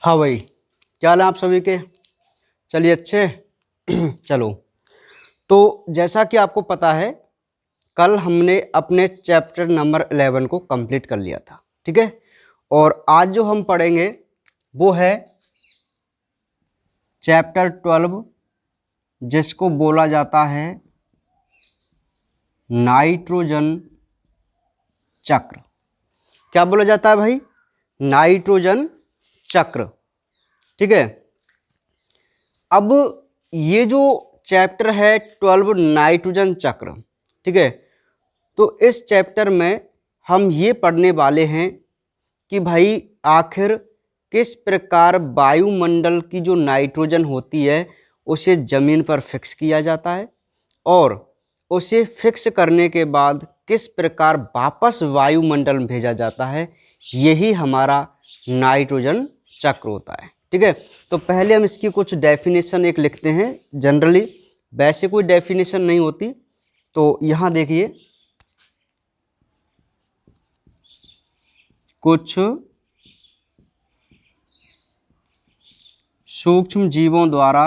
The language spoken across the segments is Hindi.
हाँ भाई, क्या हाल है आप सभी के। चलिए अच्छे। चलो, तो जैसा कि आपको पता है, कल हमने अपने चैप्टर नंबर 11 को कंप्लीट कर लिया था। ठीक है, और आज जो हम पढ़ेंगे वो है चैप्टर 12, जिसको बोला जाता है नाइट्रोजन चक्र। क्या बोला जाता है भाई? नाइट्रोजन चक्र। ठीक है, अब ये जो चैप्टर है 12 नाइट्रोजन चक्र, ठीक है, तो इस चैप्टर में हम ये पढ़ने वाले हैं कि भाई आखिर किस प्रकार वायुमंडल की जो नाइट्रोजन होती है उसे जमीन पर फिक्स किया जाता है, और उसे फिक्स करने के बाद किस प्रकार वापस वायुमंडल में भेजा जाता है। यही हमारा नाइट्रोजन चक्र होता है। ठीक है, तो पहले हम इसकी कुछ डेफिनेशन एक लिखते हैं। जनरली वैसे कोई डेफिनेशन नहीं होती, तो यहाँ देखिए, कुछ सूक्ष्म जीवों द्वारा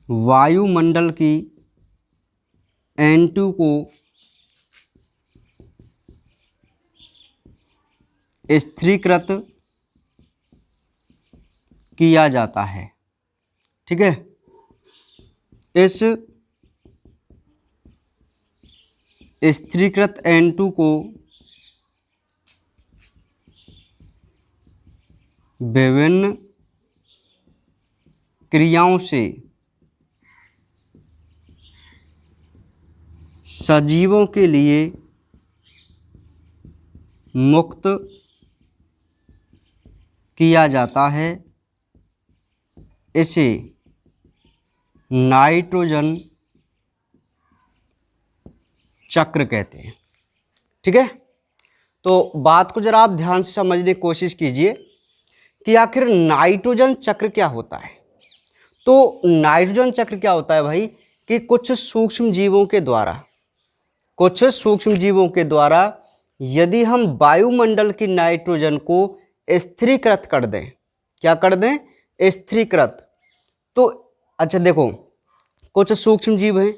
वायुमंडल की N2 को स्थिरीकृत किया जाता है। ठीक है, इस स्थिरीकृत N2 को विभिन्न क्रियाओं से सजीवों के लिए मुक्त किया जाता है। इसे नाइट्रोजन चक्र कहते हैं। ठीक है, तो बात को जरा आप ध्यान से समझने की कोशिश कीजिए कि आखिर नाइट्रोजन चक्र क्या होता है। तो नाइट्रोजन चक्र क्या होता है भाई, कि कुछ सूक्ष्म जीवों के द्वारा यदि हम वायुमंडल की नाइट्रोजन को स्थिरीकृत कर दें, क्या कर दें? स्थिरीकृत। तो अच्छा देखो, कुछ सूक्ष्म जीव हैं,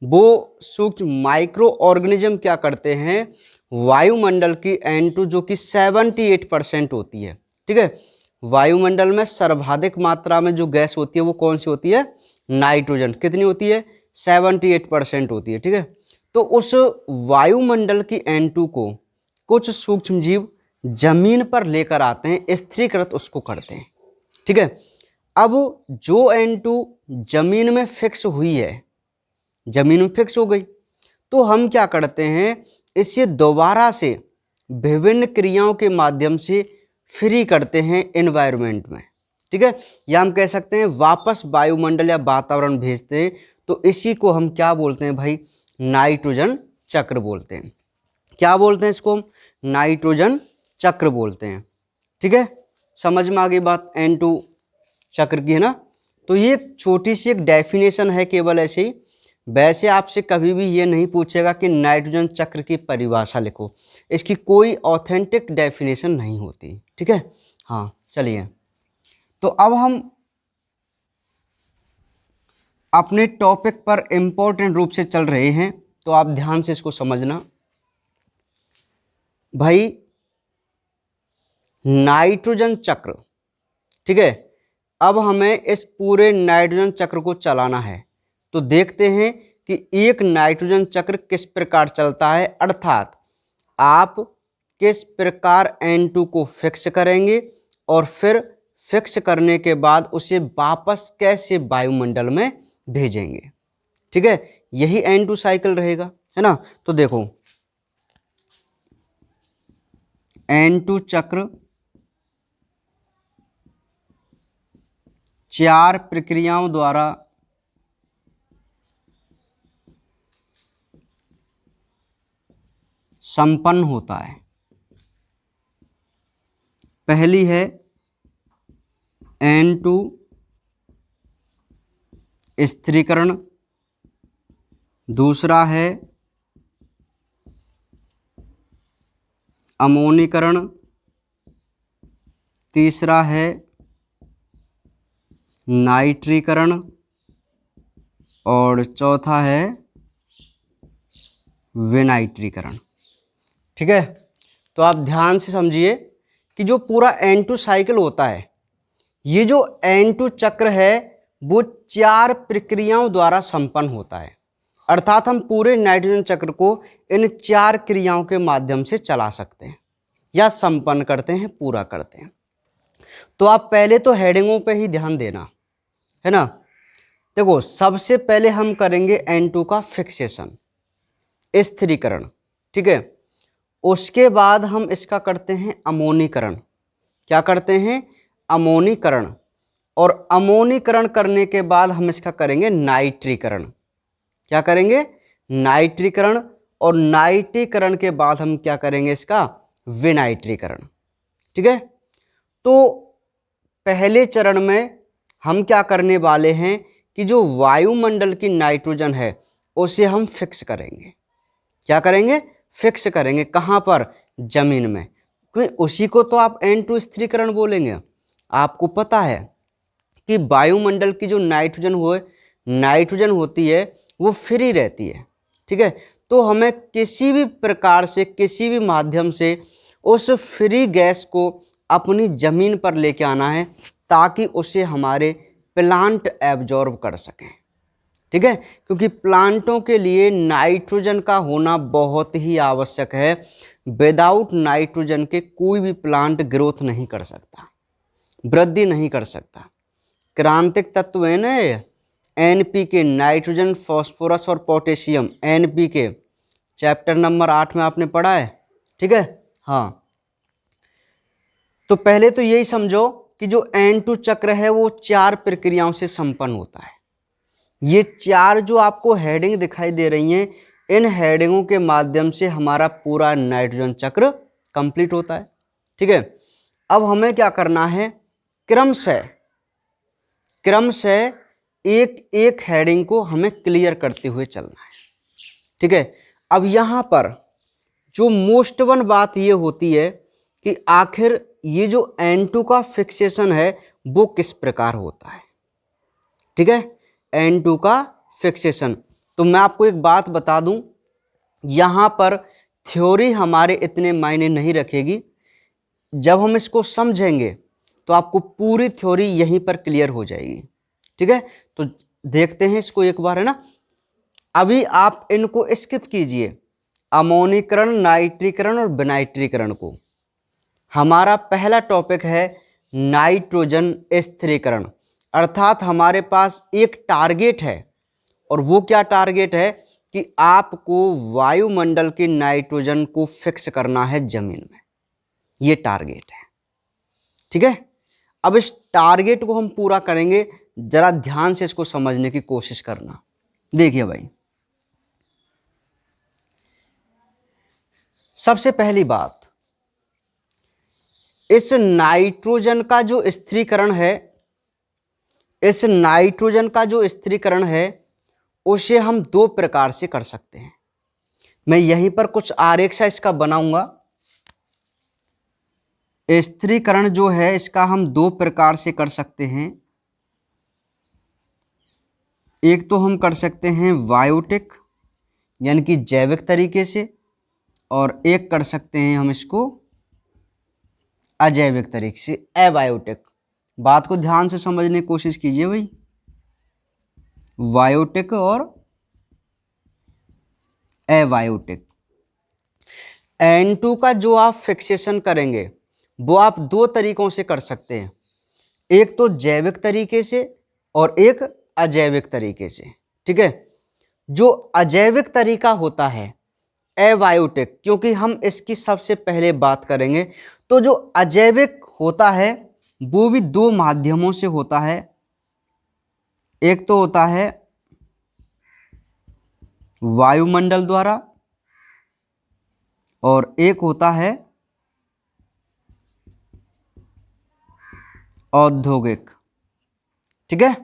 वो सूक्ष्म माइक्रो ऑर्गेनिज्म क्या करते हैं, वायुमंडल की N2 जो कि 78% होती है। ठीक है, वायुमंडल में सर्वाधिक मात्रा में जो गैस होती है वो कौन सी होती है? नाइट्रोजन। कितनी होती है? 78% होती है। ठीक है, तो उस वायुमंडल की N2 को कुछ सूक्ष्म जीव जमीन पर लेकर आते हैं, स्थिरीकृत उसको करते हैं। ठीक है, अब जो N2 जमीन में फिक्स हुई है, जमीन में फिक्स हो गई, तो हम क्या करते हैं, इसे दोबारा से विभिन्न क्रियाओं के माध्यम से फ्री करते हैं एनवायरनमेंट में। ठीक है, या हम कह सकते हैं वापस वायुमंडल या वातावरण भेजते हैं। तो इसी को हम क्या बोलते हैं भाई? नाइट्रोजन चक्र बोलते हैं। क्या बोलते हैं इसको? हम नाइट्रोजन चक्र बोलते हैं। ठीक है, समझ में आ गई बात N2 चक्र की, है ना। तो ये छोटी सी एक डेफिनेशन है केवल ऐसे ही। वैसे आपसे कभी भी ये नहीं पूछेगा कि नाइट्रोजन चक्र की परिभाषा लिखो, इसकी कोई ऑथेंटिक डेफिनेशन नहीं होती। ठीक है, हाँ चलिए, तो अब हम अपने टॉपिक पर इंपॉर्टेंट रूप से चल रहे हैं, तो आप ध्यान से इसको समझना भाई। नाइट्रोजन चक्र, ठीक है, अब हमें इस पूरे नाइट्रोजन चक्र को चलाना है। तो देखते हैं कि एक नाइट्रोजन चक्र किस प्रकार चलता है, अर्थात आप किस प्रकार N2 को फिक्स करेंगे और फिर फिक्स करने के बाद उसे वापस कैसे वायुमंडल में भेजेंगे। ठीक है, यही N2 साइकिल रहेगा, है ना। तो देखो, N2 चक्र 4 प्रक्रियाओं द्वारा संपन्न होता है। पहली है N2 स्थिरीकरण, दूसरा है अमोनीकरण, तीसरा है नाइट्रीकरण और चौथा है विनाइट्रीकरण। ठीक है, तो आप ध्यान से समझिए कि जो पूरा N2 साइकिल होता है, ये जो N2 चक्र है वो 4 प्रक्रियाओं द्वारा संपन्न होता है। अर्थात हम पूरे नाइट्रोजन चक्र को इन 4 क्रियाओं के माध्यम से चला सकते हैं या संपन्न करते हैं, पूरा करते हैं। तो आप पहले तो हेडिंगों पे ही ध्यान देना है ना। देखो, सबसे पहले हम करेंगे N2 का फिक्सेशन, स्थिरीकरण। ठीक है, उसके बाद हम इसका करते हैं अमोनीकरण। क्या करते हैं? अमोनीकरण। और अमोनीकरण करने के बाद हम इसका करेंगे नाइट्रीकरण। क्या करेंगे? नाइट्रीकरण। और नाइट्रीकरण के बाद हम क्या करेंगे? इसका विनाइट्रीकरण। ठीक है, तो पहले चरण में हम क्या करने वाले हैं कि जो वायुमंडल की नाइट्रोजन है उसे हम फिक्स करेंगे। क्या करेंगे? फिक्स करेंगे। कहाँ पर? जमीन में। क्योंकि उसी को तो आप N2 स्थिरीकरण बोलेंगे। आपको पता है कि वायुमंडल की जो नाइट्रोजन होती है वो फ्री रहती है। ठीक है, तो हमें किसी भी प्रकार से, किसी भी माध्यम से उस फ्री गैस को अपनी जमीन पर लेके आना है ताकि उसे हमारे प्लांट एब्जॉर्ब कर सकें। ठीक है, क्योंकि प्लांटों के लिए नाइट्रोजन का होना बहुत ही आवश्यक है। विदाउट नाइट्रोजन के कोई भी प्लांट ग्रोथ नहीं कर सकता, वृद्धि नहीं कर सकता। क्रांतिक तत्व है ना ये, NPK, नाइट्रोजन, फास्फोरस और पोटेशियम। NPK चैप्टर नंबर 8 में आपने पढ़ा है। ठीक है, हाँ। तो पहले तो यही समझो कि जो N2 चक्र है वो 4 प्रक्रियाओं से संपन्न होता है। ये 4 जो आपको हेडिंग दिखाई दे रही हैं, इन हेडिंगों के माध्यम से हमारा पूरा नाइट्रोजन चक्र कंप्लीट होता है। ठीक है, अब हमें क्या करना है? क्रमशः एक एक हेडिंग को हमें क्लियर करते हुए चलना है। ठीक है, अब यहां पर जो मोस्ट वन बात ये होती है कि आखिर ये जो N2 का फिक्सेशन है वो किस प्रकार होता है। ठीक है, N2 का फिक्सेशन। तो मैं आपको एक बात बता दूं, यहां पर थ्योरी हमारे इतने मायने नहीं रखेगी। जब हम इसको समझेंगे तो आपको पूरी थ्योरी यहीं पर क्लियर हो जाएगी। ठीक है, तो देखते हैं इसको एक बार, है ना। अभी आप इनको स्किप कीजिए, अमोनीकरण, नाइट्रीकरण और विनाइट्रीकरण को। हमारा पहला टॉपिक है नाइट्रोजन स्थिरीकरण। अर्थात हमारे पास एक टारगेट है, और वो क्या टारगेट है कि आपको वायुमंडल के नाइट्रोजन को फिक्स करना है जमीन में। ये टारगेट है। ठीक है, अब इस टारगेट को हम पूरा करेंगे। जरा ध्यान से इसको समझने की कोशिश करना। देखिए भाई, सबसे पहली बात, इस नाइट्रोजन का जो स्थिरीकरण है, उसे हम 2 प्रकार से कर सकते हैं। मैं यहीं पर कुछ आरेख सा इसका बनाऊंगा। स्थिरीकरण जो है इसका हम 2 प्रकार से कर सकते हैं। एक तो हम कर सकते हैं बायोटिक यानी कि जैविक तरीके से, और एक कर सकते हैं हम इसको अजैविक तरीके से, एबायोटिक। बात को ध्यान से समझने की कोशिश कीजिए भाई, बायोटिक और एबायोटिक। N2 का जो आप फिक्सेशन करेंगे वो आप 2 तरीकों से कर सकते हैं, एक तो जैविक तरीके से और एक अजैविक तरीके से। ठीक है, जो अजैविक तरीका होता है एबायोटिक, क्योंकि हम इसकी सबसे पहले बात करेंगे, तो जो अजैविक होता है वो भी 2 माध्यमों से होता है। एक तो होता है वायुमंडल द्वारा और एक होता है औद्योगिक। ठीक है,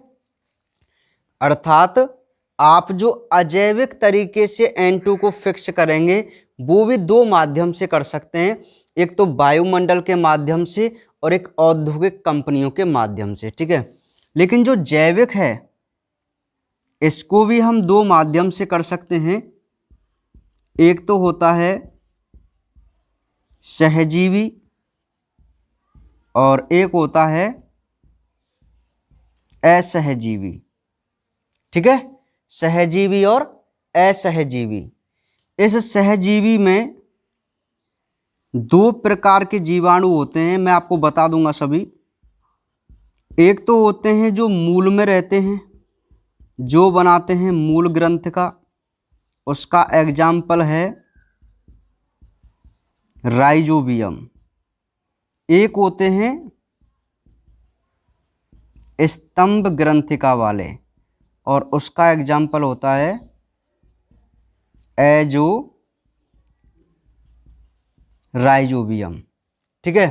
अर्थात आप जो अजैविक तरीके से N2 को फिक्स करेंगे वो भी 2 माध्यम से कर सकते हैं। एक तो वायुमंडल के माध्यम से और एक औद्योगिक कंपनियों के माध्यम से, ठीक है। लेकिन जो जैविक है इसको भी हम दो माध्यम से कर सकते हैं। एक तो होता है सहजीवी और एक होता है असहजीवी, ठीक है। सहजीवी और असहजीवी। इस सहजीवी में दो प्रकार के जीवाणु होते हैं, मैं आपको बता दूंगा सभी। एक तो होते हैं जो मूल में रहते हैं, जो बनाते हैं मूल ग्रंथ का, उसका एग्जाम्पल है राइजोबियम। एक होते हैं स्तंभ ग्रंथिका वाले और उसका एग्जाम्पल होता है एजो राइजोबियम, ठीक है।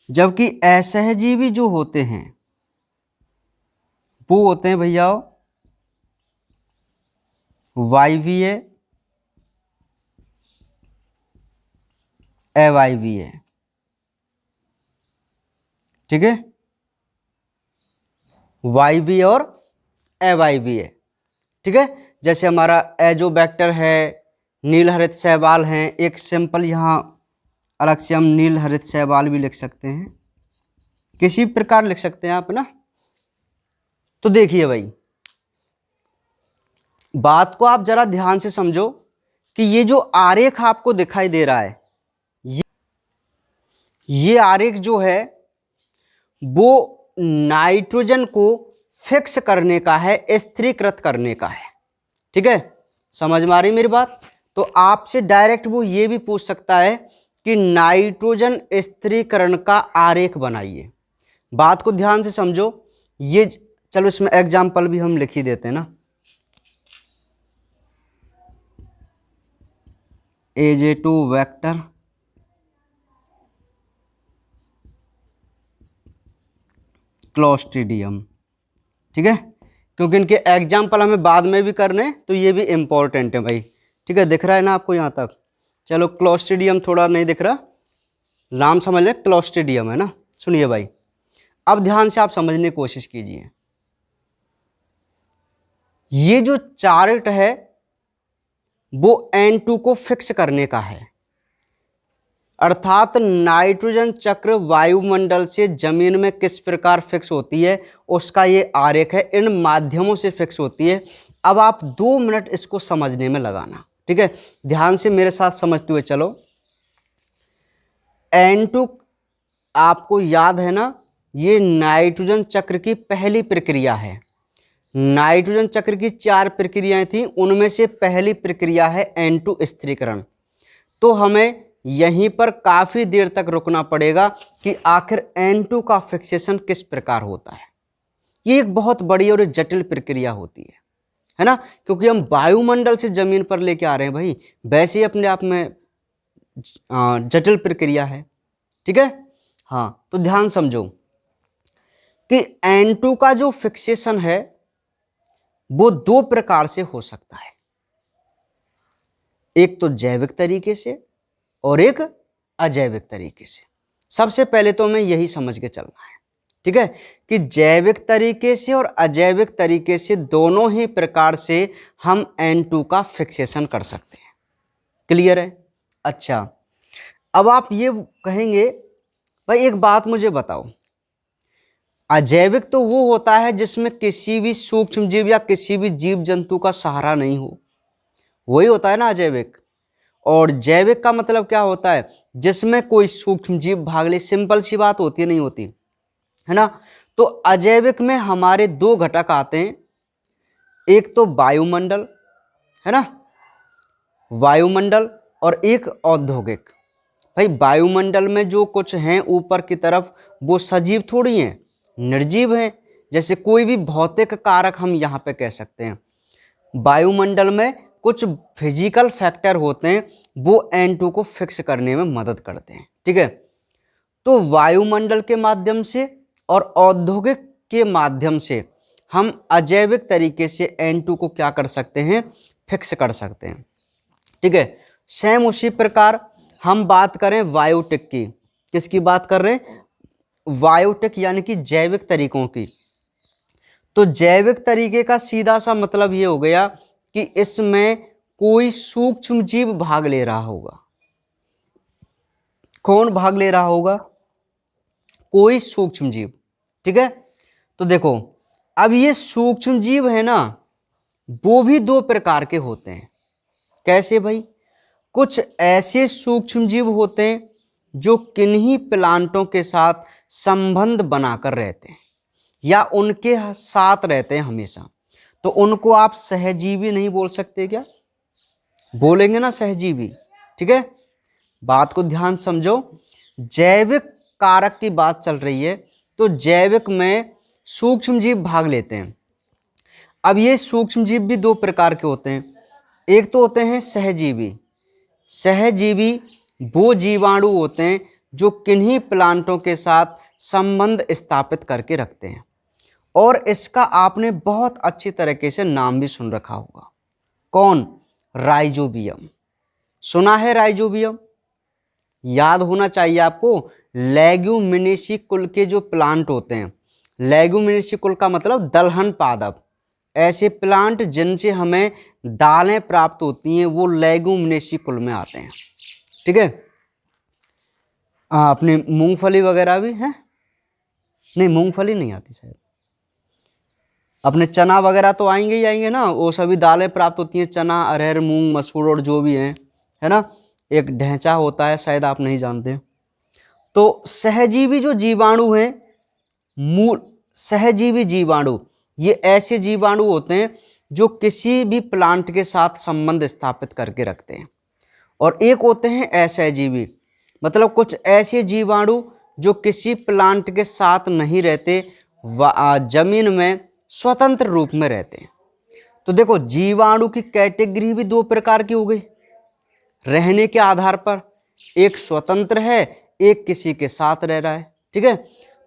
जबकि असहजीवी जो होते हैं वो होते हैं भैया वायवीय, अवायवीय, ठीक है। वायवीय और अवायवीय, ठीक है। जैसे हमारा एजोबैक्टर है, नील हरित शैवाल हैं। एक सिंपल यहाँ अलग से हम नील हरित शैवाल भी लिख सकते हैं, किसी प्रकार लिख सकते हैं आप ना। तो देखिए भाई, बात को आप जरा ध्यान से समझो कि ये जो आरेख आपको दिखाई दे रहा है, ये आरेख जो है वो नाइट्रोजन को फिक्स करने का है, स्थिरीकृत करने का है, ठीक है। समझ में आ रही मेरी बात? तो आपसे डायरेक्ट वो ये भी पूछ सकता है कि नाइट्रोजन स्थिरीकरण का आरेख बनाइए। बात को ध्यान से समझो। ये चलो इसमें एग्जाम्पल भी हम लिख ही देते हैं ना। AJ2 वेक्टर, क्लोस्ट्रीडियम, ठीक है। क्योंकि इनके एग्जाम्पल हमें बाद में भी करने, तो ये भी इंपॉर्टेंट है भाई, ठीक है। दिख रहा है ना आपको यहाँ तक? चलो क्लोस्ट्रीडियम थोड़ा नहीं दिख रहा, नाम समझ ले, क्लोस्ट्रीडियम है ना। सुनिए भाई, अब ध्यान से आप समझने की कोशिश कीजिए। ये जो चार्ट है वो N2 को फिक्स करने का है, अर्थात नाइट्रोजन चक्र वायुमंडल से जमीन में किस प्रकार फिक्स होती है उसका ये आरेख है, इन माध्यमों से फिक्स होती है। अब आप 2 मिनट इसको समझने में लगाना, ठीक है। ध्यान से मेरे साथ समझते हुए चलो। N2 आपको याद है ना, ये नाइट्रोजन चक्र की पहली प्रक्रिया है। नाइट्रोजन चक्र की 4 प्रक्रियाएं थी, उनमें से पहली प्रक्रिया है N2 स्थिरीकरण। तो हमें यहीं पर काफी देर तक रुकना पड़ेगा कि आखिर N2 का फिक्सेशन किस प्रकार होता है। ये एक बहुत बड़ी और जटिल प्रक्रिया होती है ना, क्योंकि हम वायुमंडल से जमीन पर लेके आ रहे हैं भाई, वैसे ही अपने आप में जटिल प्रक्रिया है, ठीक है। हाँ, तो ध्यान समझो कि N2 का जो फिक्सेशन है वो 2 प्रकार से हो सकता है, एक तो जैविक तरीके से और एक अजैविक तरीके से। सबसे पहले तो हमें यही समझ के चलना है, ठीक है, कि जैविक तरीके से और अजैविक तरीके से दोनों ही प्रकार से हम N2 का फिक्सेशन कर सकते हैं। क्लियर है? अच्छा, अब आप ये कहेंगे भाई एक बात मुझे बताओ, अजैविक तो वो होता है जिसमें किसी भी सूक्ष्म जीव या किसी भी जीव जंतु का सहारा नहीं हो, वही होता है ना अजैविक। और जैविक का मतलब क्या होता है? जिसमें कोई सूक्ष्म जीव भाग ले। सिंपल सी बात होती है, नहीं होती है ना। तो अजैविक में हमारे 2 घटक आते हैं, एक तो वायुमंडल है ना, वायुमंडल, और एक औद्योगिक। भाई वायुमंडल में जो कुछ हैं ऊपर की तरफ वो सजीव थोड़ी हैं, निर्जीव हैं। जैसे कोई भी भौतिक कारक हम यहाँ पे कह सकते हैं। वायुमंडल में कुछ फिजिकल फैक्टर होते हैं वो N2 को फिक्स करने में मदद करते हैं, ठीक है। तो वायुमंडल के माध्यम से और औद्योगिक के माध्यम से हम अजैविक तरीके से N2 को क्या कर सकते हैं? फिक्स कर सकते हैं, ठीक है। सेम उसी प्रकार हम बात करें बायोटिक की, किसकी बात कर रहे हैं? बायोटिक यानी कि जैविक तरीकों की। तो जैविक तरीके का सीधा सा मतलब ये हो गया कि इसमें कोई सूक्ष्म जीव भाग ले रहा होगा। कौन भाग ले रहा होगा? कोई सूक्ष्म जीव। ठीक है, तो देखो अब ये सूक्ष्म जीव है ना, वो भी दो प्रकार के होते हैं। कैसे भाई? कुछ ऐसे सूक्ष्म जीव होते हैं जो किन्हीं प्लांटों के साथ संबंध बनाकर रहते हैं या उनके साथ रहते हैं हमेशा, तो उनको आप सहजीवी नहीं बोल सकते क्या? बोलेंगे ना सहजीवी। ठीक है, बात को ध्यान समझो। जैविक कारक की बात चल रही है, तो जैविक में सूक्ष्म जीव भाग लेते हैं। अब ये सूक्ष्म जीव भी दो प्रकार के होते हैं। एक तो होते हैं सहजीवी। सहजीवी वो जीवाणु होते हैं जो किन्हीं प्लांटों के साथ संबंध स्थापित करके रखते हैं, और इसका आपने बहुत अच्छी तरीके से नाम भी सुन रखा होगा। कौन? राइजोबियम। सुना है राइजोबियम? याद होना चाहिए आपको। लेग्यूमिनेसी कुल के जो प्लांट होते हैं, लेग्यूमिनेसी कुल का मतलब दलहन पादप, ऐसे प्लांट जिनसे हमें दालें प्राप्त होती हैं वो लेग्यूमिनेसी कुल में आते हैं। ठीक है, अपने मूंगफली वगैरह भी है, नहीं मूंगफली नहीं आती शायद, अपने चना वगैरह तो आएंगे ही आएंगे ना, वो सभी दालें प्राप्त होती हैं, चना, अरहर, मूंग, मसूर और जो भी हैं, है ना। एक ढैंचा होता है, शायद आप नहीं जानते। तो सहजीवी जो जीवाणु हैं, मूल सहजीवी जीवाणु, ये ऐसे जीवाणु होते हैं जो किसी भी प्लांट के साथ संबंध स्थापित करके रखते हैं। और एक होते हैं असहजीवी, मतलब कुछ ऐसे जीवाणु जो किसी प्लांट के साथ नहीं रहते, जमीन में स्वतंत्र रूप में रहते हैं। तो देखो जीवाणु की कैटेगरी भी दो प्रकार की हो गई रहने के आधार पर, एक स्वतंत्र है, एक किसी के साथ रह रहा है। ठीक है,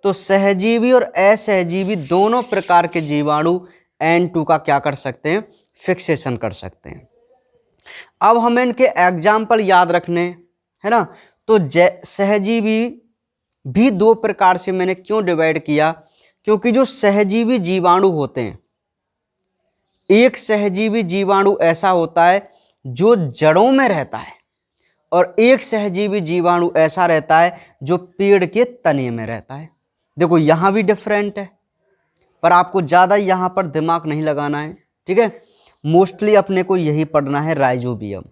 तो सहजीवी और असहजीवी दोनों प्रकार के जीवाणु N2 का क्या कर सकते हैं? फिक्सेशन कर सकते हैं। अब हमें इनके एग्जाम्पल याद रखने, है ना। तो सहजीवी भी दो प्रकार से मैंने क्यों डिवाइड किया? क्योंकि जो सहजीवी जीवाणु होते हैं, एक सहजीवी जीवाणु ऐसा होता है जो जड़ों में रहता है, और एक सहजीवी जीवाणु ऐसा रहता है जो पेड़ के तने में रहता है। देखो यहां भी डिफरेंट है, पर आपको ज्यादा यहां पर दिमाग नहीं लगाना है। ठीक है, मोस्टली अपने को यही पढ़ना है राइजोबियम,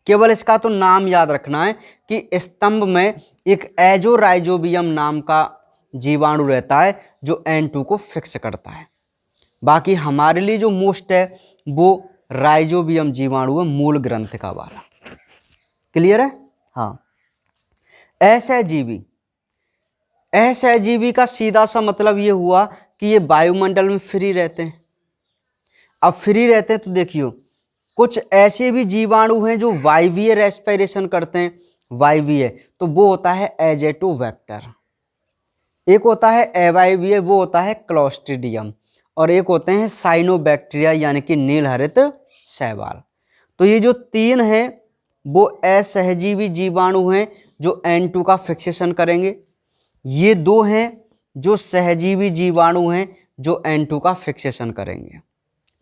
केवल इसका तो नाम याद रखना है कि स्तंभ में एक एजो राइजोबियम नाम का जीवाणु रहता है जो N2 को फिक्स करता है। बाकी हमारे लिए जो मोस्ट है वो राइजोबियम जीवाणु है, मूल ग्रंथ का वाला। क्लियर है? हाँ। असहजीवी, असहजीवी का सीधा सा मतलब ये हुआ कि ये वायुमंडल में फ्री रहते हैं। अब फ्री रहते हैं तो देखियो कुछ ऐसे भी जीवाणु हैं जो वायवीय रेस्पिरेशन करते हैं। वायवीय तो वो होता है एजेटो वेक्टर, एक होता है अवायवीय, वो होता है क्लोस्ट्रीडियम, और एक होते हैं साइनोबैक्टीरिया यानी कि नीलहरित शैवाल। तो ये जो तीन हैं वो असहजीवी जीवाणु हैं जो N2 का फिक्सेशन करेंगे। ये दो हैं जो सहजीवी जीवाणु हैं जो N2 का फिक्सेशन करेंगे।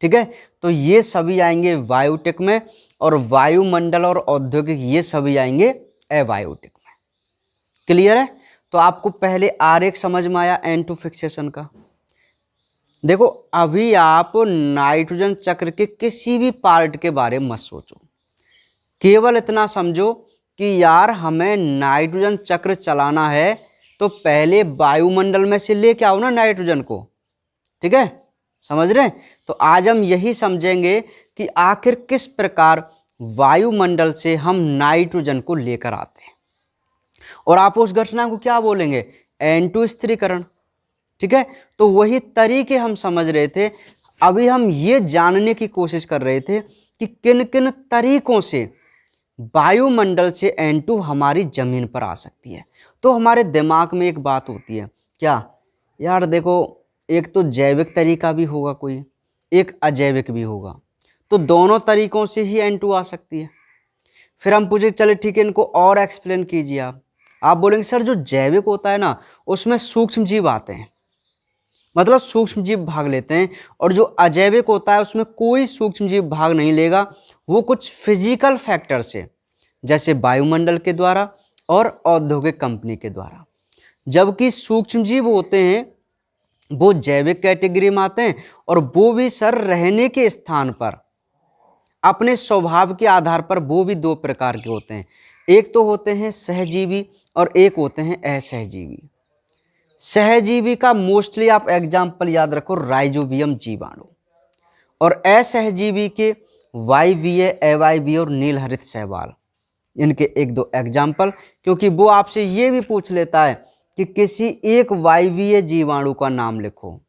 ठीक है, तो ये सभी आएंगे बायोटिक में, और वायुमंडल और औद्योगिक ये सभी आएंगे अबायोटिक में। क्लियर है? तो आपको पहले आरेख समझ में आया N2 फिक्सेशन का। देखो अभी आप नाइट्रोजन चक्र के किसी भी पार्ट के बारे में मत सोचो, केवल इतना समझो कि यार हमें नाइट्रोजन चक्र चलाना है तो पहले वायुमंडल में से लेके आओ ना नाइट्रोजन को। ठीक है, समझ रहे हैं? तो आज हम यही समझेंगे कि आखिर किस प्रकार वायुमंडल से हम नाइट्रोजन को लेकर आते हैं, और आप उस घटना को क्या बोलेंगे? N2 स्थिरीकरण। ठीक है, तो वही तरीके हम समझ रहे थे। अभी हम ये जानने की कोशिश कर रहे थे कि किन किन तरीकों से वायुमंडल से N2 हमारी जमीन पर आ सकती है। तो हमारे दिमाग में एक बात होती है, क्या यार देखो एक तो जैविक तरीका भी होगा कोई, एक अजैविक भी होगा, तो दोनों तरीकों से ही N2 आ सकती है। फिर हम पूछे चले ठीक है इनको और एक्सप्लेन कीजिए आप बोलेंगे सर जो जैविक होता है ना उसमें सूक्ष्म जीव आते हैं, मतलब सूक्ष्म जीव भाग लेते हैं, और जो अजैविक होता है उसमें कोई सूक्ष्म जीव भाग नहीं लेगा, वो कुछ फिजिकल फैक्टर से जैसे वायुमंडल के द्वारा और औद्योगिक कंपनी के द्वारा। जबकि सूक्ष्म जीव होते हैं वो जैविक कैटेगरी में आते हैं, और वो भी सर रहने के स्थान पर अपने स्वभाव के आधार पर वो भी दो प्रकार के होते हैं, एक तो होते हैं सहजीवी और एक होते हैं असहजीवी। सहजीवी का मोस्टली आप एग्जाम्पल याद रखो राइजोबियम जीवाणु, और असहजीवी के वायवीय, अवायवीय और नीलहरित शैवाल, इनके एक दो एग्जाम्पल, क्योंकि वो आपसे ये भी पूछ लेता है कि किसी एक वायवीय जीवाणु का नाम लिखो,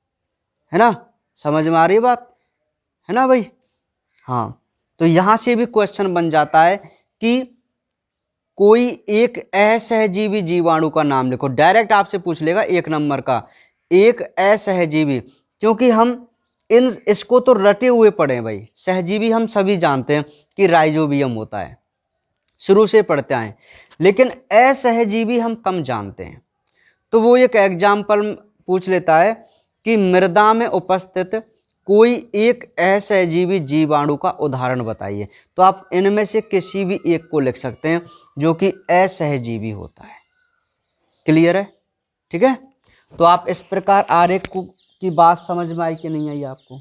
है ना, समझ में आ रही है बात, है ना भाई। हाँ, तो यहां से भी क्वेश्चन बन जाता है कि कोई एक असहजीवी जीवाणु का नाम लिखो, डायरेक्ट आपसे पूछ लेगा एक नंबर का एक असहजीवी, क्योंकि हम इसको तो रटे हुए पढ़े हैं भाई। सहजीवी हम सभी जानते हैं कि राइजोबियम होता है, शुरू से पढ़ते आए, लेकिन असहजीवी हम कम जानते हैं। तो वो एक एग्जाम्पल पूछ लेता है कि मृदा में उपस्थित कोई एक असहजीवी जीवाणु का उदाहरण बताइए, तो आप इनमें से किसी भी एक को लिख सकते हैं जो कि असहजीवी होता है। क्लियर है, ठीक है। तो आप इस प्रकार आरेख की बात समझ में आई कि नहीं आई आपको,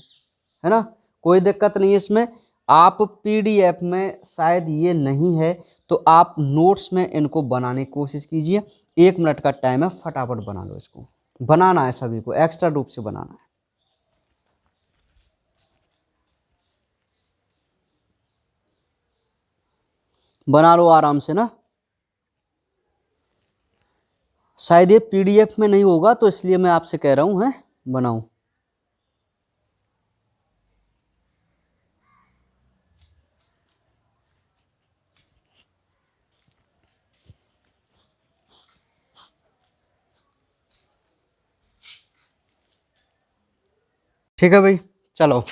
है ना, कोई दिक्कत नहीं है इसमें। आप पीडीएफ में शायद ये नहीं है तो आप नोट्स में इनको बनाने की कोशिश कीजिए, 1 मिनट का टाइम है, फटाफट बना लो। इसको बनाना है सभी को, एक्स्ट्रा रूप से बनाना है। बना लो आराम से ना, शायद ये पीडीएफ में नहीं होगा तो इसलिए मैं आपसे कह रहा हूं, है बनाओ। ठीक है भाई, चलो,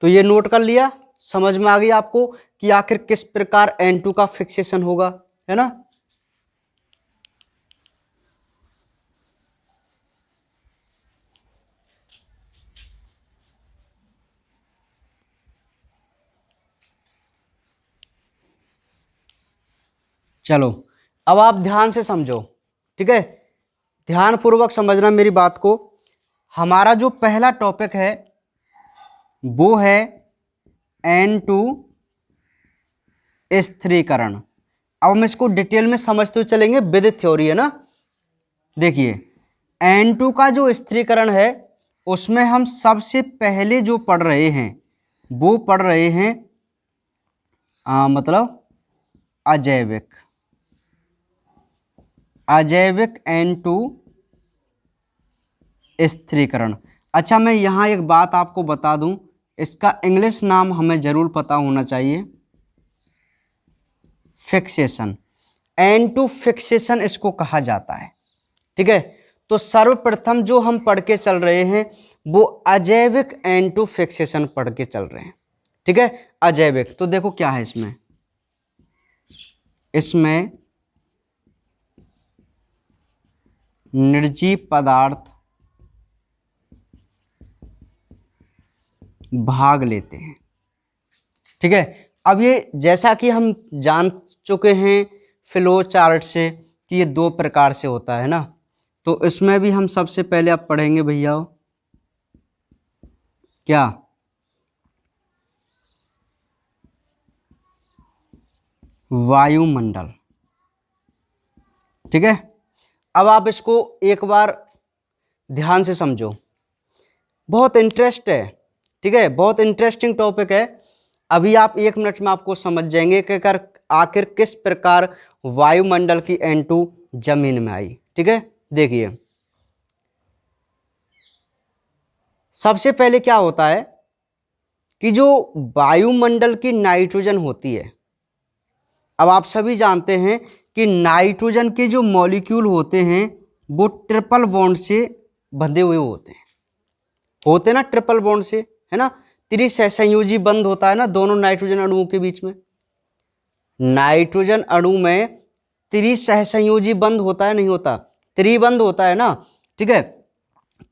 तो ये नोट कर लिया, समझ में आ गई आपको कि आखिर किस प्रकार N2 का फिक्सेशन होगा, है ना। चलो अब आप ध्यान से समझो, ठीक है, ध्यान पूर्वक समझना मेरी बात को। हमारा जो पहला टॉपिक है वो है N2 स्थिरीकरण। अब हम इसको डिटेल में समझते हुए चलेंगे, विद थ्योरी, है ना। देखिए N2 का जो स्थिरीकरण है उसमें हम सबसे पहले जो पढ़ रहे हैं वो पढ़ रहे हैं मतलब अजैविक N2 स्थिरीकरण। अच्छा, मैं यहाँ एक बात आपको बता दूं, इसका इंग्लिश नाम हमें जरूर पता होना चाहिए, फिक्सेशन। N2 फिक्सेशन इसको कहा जाता है, ठीक है। तो सर्वप्रथम जो हम पढ़ के चल रहे हैं वो अजैविक N2 फिक्सेशन पढ़ के चल रहे हैं, ठीक है। अजैविक तो देखो क्या है इसमें निर्जीव पदार्थ भाग लेते हैं, ठीक है। अब ये जैसा कि हम जान चुके हैं फ्लो चार्ट से कि ये दो प्रकार से होता है ना, तो इसमें भी हम सबसे पहले अब पढ़ेंगे भैया क्या, वायुमंडल, ठीक है। अब आप इसको एक बार ध्यान से समझो, बहुत इंटरेस्ट है, ठीक है, बहुत इंटरेस्टिंग टॉपिक है। अभी आप 1 मिनट में आपको समझ जाएंगे कि आखिर किस प्रकार वायुमंडल की N2 जमीन में आई, ठीक है। देखिए सबसे पहले क्या होता है कि जो वायुमंडल की नाइट्रोजन होती है, अब आप सभी जानते हैं कि नाइट्रोजन के जो मॉलिक्यूल होते हैं वो ट्रिपल बॉन्ड से बंधे हुए होते ना, ट्रिपल बॉन्ड से, है ना, त्रिसंयोजी बंध होता है ना दोनों नाइट्रोजन अणुओं के बीच में। नाइट्रोजन अणु में त्रिसहसंयोजी बंध होता है, नहीं होता, त्रिबंध होता है ना, ठीक है।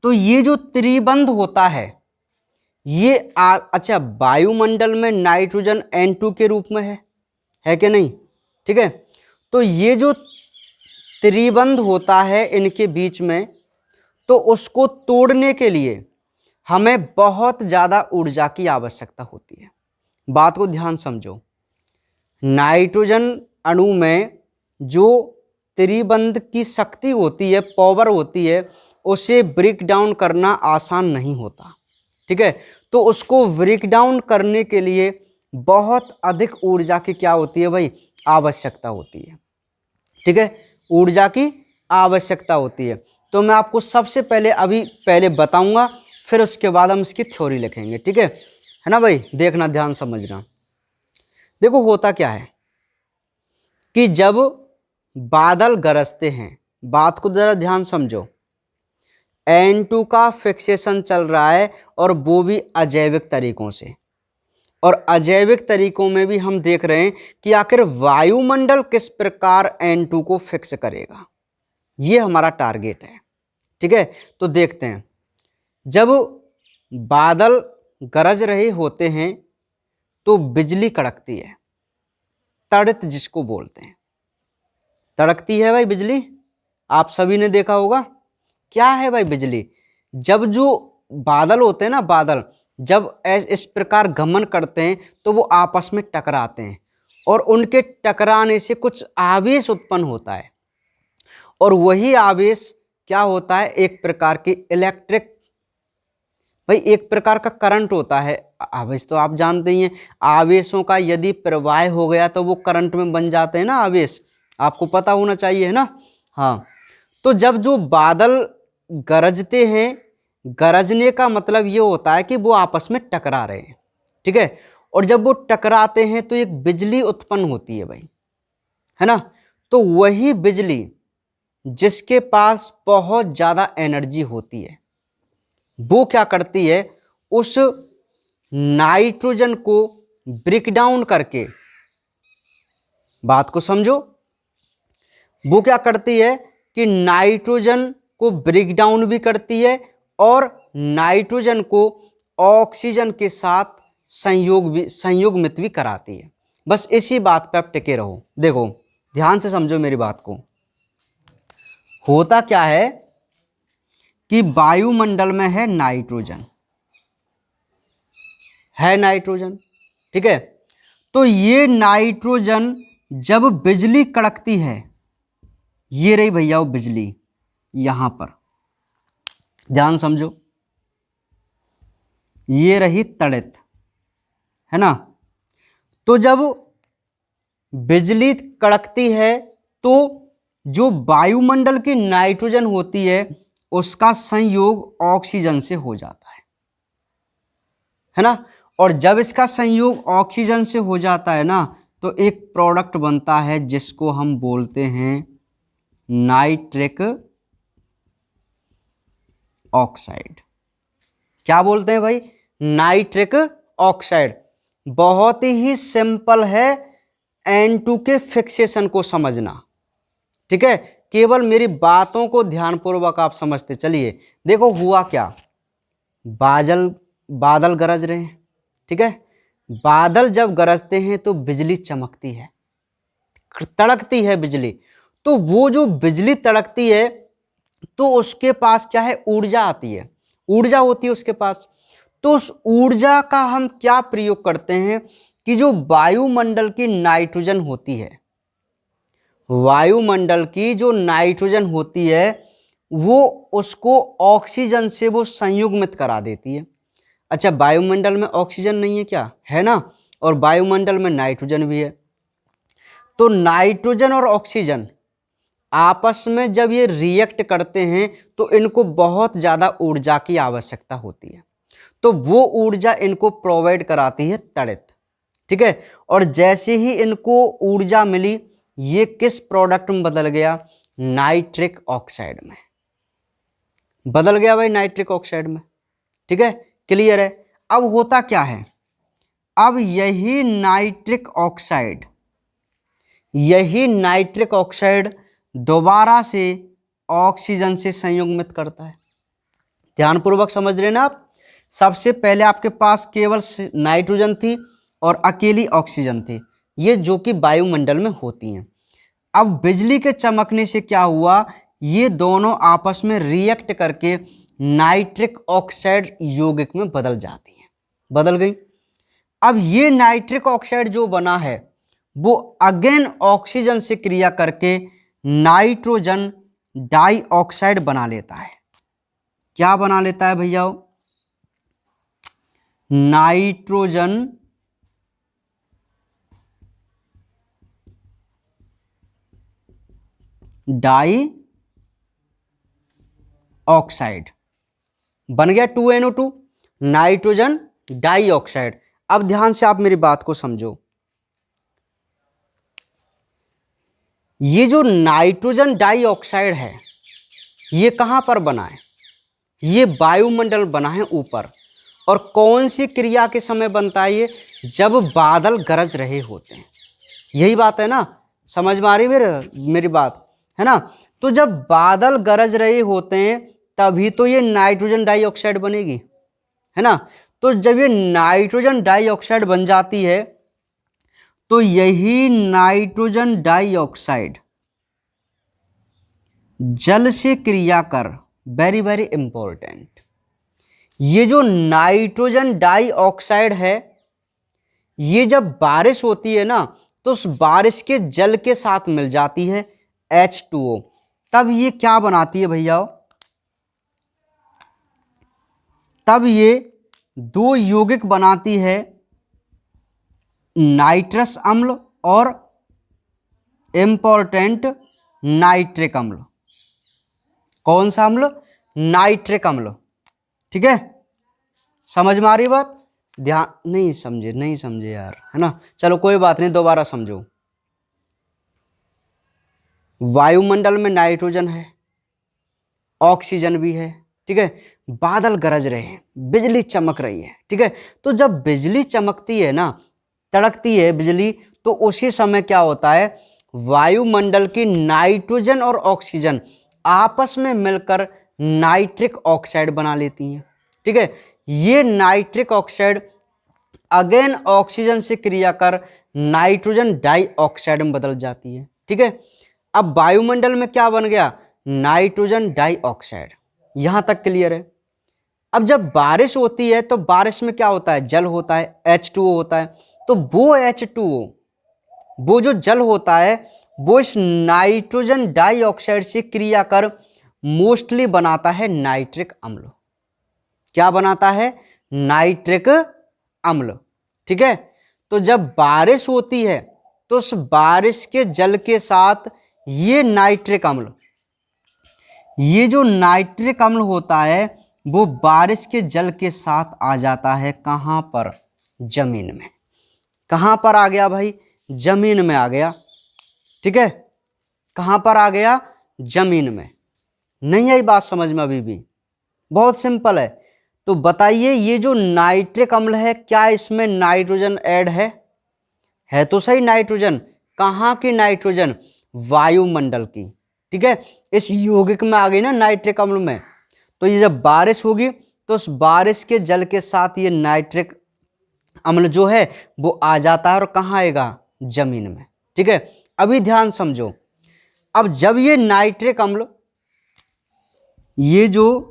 तो ये जो त्रिबंध होता है ये अच्छा वायुमंडल में नाइट्रोजन N2 के रूप में है कि नहीं, ठीक है। तो ये जो त्रिबंध होता है इनके बीच में, तो उसको तोड़ने के लिए हमें बहुत ज़्यादा ऊर्जा की आवश्यकता होती है। बात को ध्यान समझो, नाइट्रोजन अणु में जो त्रिबंध की शक्ति होती है, पावर होती है, उसे ब्रेक डाउन करना आसान नहीं होता, ठीक है। तो उसको ब्रेक डाउन करने के लिए बहुत अधिक ऊर्जा की क्या होती है भाई, आवश्यकता होती है, ठीक है, ऊर्जा की आवश्यकता होती है। तो मैं आपको सबसे पहले बताऊंगा, फिर उसके बाद हम इसकी थ्योरी लिखेंगे, ठीक है ना भाई। देखना, ध्यान समझना। देखो होता क्या है कि जब बादल गरजते हैं, बात को जरा ध्यान समझो, N2 का फिक्सेशन चल रहा है और वो भी अजैविक तरीकों से, और अजैविक तरीकों में भी हम देख रहे हैं कि आखिर वायुमंडल किस प्रकार N2 को फिक्स करेगा, ये हमारा टारगेट है, ठीक है। तो देखते हैं, जब बादल गरज रहे होते हैं तो बिजली कड़कती है, तड़ित जिसको बोलते हैं, तड़कती है भाई बिजली, आप सभी ने देखा होगा। क्या है भाई बिजली, जब जो बादल होते हैं ना, बादल जब इस प्रकार गमन करते हैं तो वो आपस में टकराते हैं और उनके टकराने से कुछ आवेश उत्पन्न होता है, और वही आवेश क्या होता है, एक प्रकार की इलेक्ट्रिक, भाई एक प्रकार का करंट होता है। आवेश तो आप जानते ही हैं, आवेशों का यदि प्रवाह हो गया तो वो करंट में बन जाते हैं ना आवेश, आपको पता होना चाहिए, है ना। हाँ, तो जब जो बादल गरजते हैं, गरजने का मतलब ये होता है कि वो आपस में टकरा रहे हैं, ठीक है, और जब वो टकराते हैं तो एक बिजली उत्पन्न होती है भाई, है ना। तो वही बिजली जिसके पास बहुत ज्यादा एनर्जी होती है, वो क्या करती है, उस नाइट्रोजन को ब्रेक डाउन करके, बात को समझो, वो क्या करती है कि नाइट्रोजन को ब्रेक डाउन भी करती है और नाइट्रोजन को ऑक्सीजन के साथ संयुग्मित भी कराती है। बस इसी बात पे आप टिके रहो। देखो ध्यान से समझो मेरी बात को। होता क्या है कि वायुमंडल में है नाइट्रोजन, ठीक है। तो ये नाइट्रोजन जब बिजली कड़कती है, ये रही भैया वो बिजली, यहां पर ध्यान समझो, ये रही तड़ित, है ना। तो जब बिजली कड़कती है तो जो वायुमंडल की नाइट्रोजन होती है उसका संयोग ऑक्सीजन से हो जाता है ना। और जब इसका संयोग ऑक्सीजन से हो जाता है ना, तो एक प्रोडक्ट बनता है जिसको हम बोलते हैं नाइट्रिक ऑक्साइड। क्या बोलते हैं भाई, नाइट्रिक ऑक्साइड। बहुत ही सिंपल है N2 के फिक्सेशन को समझना, ठीक है। केवल मेरी बातों को ध्यानपूर्वक आप समझते चलिए। देखो हुआ क्या, बादल गरज रहे हैं, ठीक है। बादल जब गरजते हैं तो बिजली चमकती है, तड़कती है बिजली। तो वो जो बिजली तड़कती है तो उसके पास क्या है, ऊर्जा आती है, ऊर्जा होती है उसके पास। तो उस ऊर्जा का हम क्या प्रयोग करते हैं कि जो वायुमंडल की नाइट्रोजन होती है, वायुमंडल की जो नाइट्रोजन होती है वो उसको ऑक्सीजन से वो संयुग्मित करा देती है। अच्छा, वायुमंडल में ऑक्सीजन नहीं है क्या, है ना, और वायुमंडल में नाइट्रोजन भी है। तो नाइट्रोजन और ऑक्सीजन आपस में जब ये रिएक्ट करते हैं तो इनको बहुत ज़्यादा ऊर्जा की आवश्यकता होती है, तो वो ऊर्जा इनको प्रोवाइड कराती है तड़ित, ठीक है। और जैसे ही इनको ऊर्जा मिली, ये किस प्रोडक्ट में बदल गया, नाइट्रिक ऑक्साइड में बदल गया भाई, नाइट्रिक ऑक्साइड में, ठीक है, क्लियर है। अब होता क्या है, अब यही नाइट्रिक ऑक्साइड यही नाइट्रिक ऑक्साइड दोबारा से ऑक्सीजन से संयुग्मित करता है। ध्यानपूर्वक समझ रहे ना आप। सबसे पहले आपके पास केवल नाइट्रोजन थी और अकेली ऑक्सीजन थी, ये जो कि वायुमंडल में होती हैं। अब बिजली के चमकने से क्या हुआ, ये दोनों आपस में रिएक्ट करके नाइट्रिक ऑक्साइड यौगिक में बदल जाती हैं, बदल गई। अब ये नाइट्रिक ऑक्साइड जो बना है वो अगेन ऑक्सीजन से क्रिया करके नाइट्रोजन डाइऑक्साइड बना लेता है। क्या बना लेता है भैया? नाइट्रोजन डाइऑक्साइड बन गया 2NO2, नाइट्रोजन डाइऑक्साइड। अब ध्यान से आप मेरी बात को समझो। ये जो नाइट्रोजन डाइऑक्साइड है ये कहां पर बना है? ये वायुमंडल बना है ऊपर। और कौन सी क्रिया के समय बनता है ये? जब बादल गरज रहे होते हैं। यही बात है ना, समझ में आ रही मेरी बात है ना। तो जब बादल गरज रहे होते हैं तभी तो ये नाइट्रोजन डाइऑक्साइड बनेगी, है ना। तो जब ये नाइट्रोजन डाइऑक्साइड बन जाती है तो यही नाइट्रोजन डाइऑक्साइड जल से क्रिया कर, वेरी वेरी इंपॉर्टेंट, ये जो नाइट्रोजन डाइऑक्साइड है ये जब बारिश होती है ना तो उस बारिश के जल के साथ मिल जाती है H2O। तब ये क्या बनाती है भैया? तब ये दो यौगिक बनाती है, नाइट्रस अम्ल और इंपॉर्टेंट नाइट्रिक अम्ल। कौन सा अम्ल? नाइट्रिक अम्ल। ठीक है, समझ में आ रही बात? ध्यान नहीं समझे यार, है ना। चलो कोई बात नहीं, दोबारा समझो। वायुमंडल में नाइट्रोजन है, ऑक्सीजन भी है, ठीक है। बादल गरज रहे हैं, बिजली चमक रही है, ठीक है। तो जब बिजली चमकती है ना, तड़कती है बिजली, तो उसी समय क्या होता है, वायुमंडल की नाइट्रोजन और ऑक्सीजन आपस में मिलकर नाइट्रिक ऑक्साइड बना लेती हैं, ठीक है। ये नाइट्रिक ऑक्साइड अगेन ऑक्सीजन से क्रिया कर नाइट्रोजन डाइऑक्साइड में बदल जाती है, ठीक है। अब वायुमंडल में क्या बन गया? Nitrogen dioxide. यहां तक क्लियर है। अब जब बारिश होती है तो बारिश में क्या होता है? जल होता है, H2O होता है। तो वो H2O, वो जो जल होता है वो इस नाइट्रोजन डाइऑक्साइड से क्रिया कर मोस्टली बनाता है नाइट्रिक अम्ल। क्या बनाता है? नाइट्रिक अम्ल, ठीक है। तो जब बारिश होती है तो उस बारिश के जल के साथ ये नाइट्रिक अम्ल, ये जो नाइट्रिक अम्ल होता है वो बारिश के जल के साथ आ जाता है कहां पर? जमीन में। कहां पर आ गया भाई? जमीन में आ गया, ठीक है। कहां पर आ गया? जमीन में। नहीं आई बात समझ में? अभी भी बहुत सिंपल है। तो बताइए, ये जो नाइट्रिक अम्ल है क्या इसमें नाइट्रोजन ऐड है? है तो सही नाइट्रोजन। कहां की नाइट्रोजन? वायुमंडल की, ठीक है। इस यौगिक में आ गई ना नाइट्रिक अम्ल में। तो ये जब बारिश होगी तो उस बारिश के जल के साथ ये नाइट्रिक अम्ल जो है वो आ जाता है और कहाँ आएगा? जमीन में, ठीक है। अभी ध्यान समझो। अब जब ये नाइट्रिक अम्ल, ये जो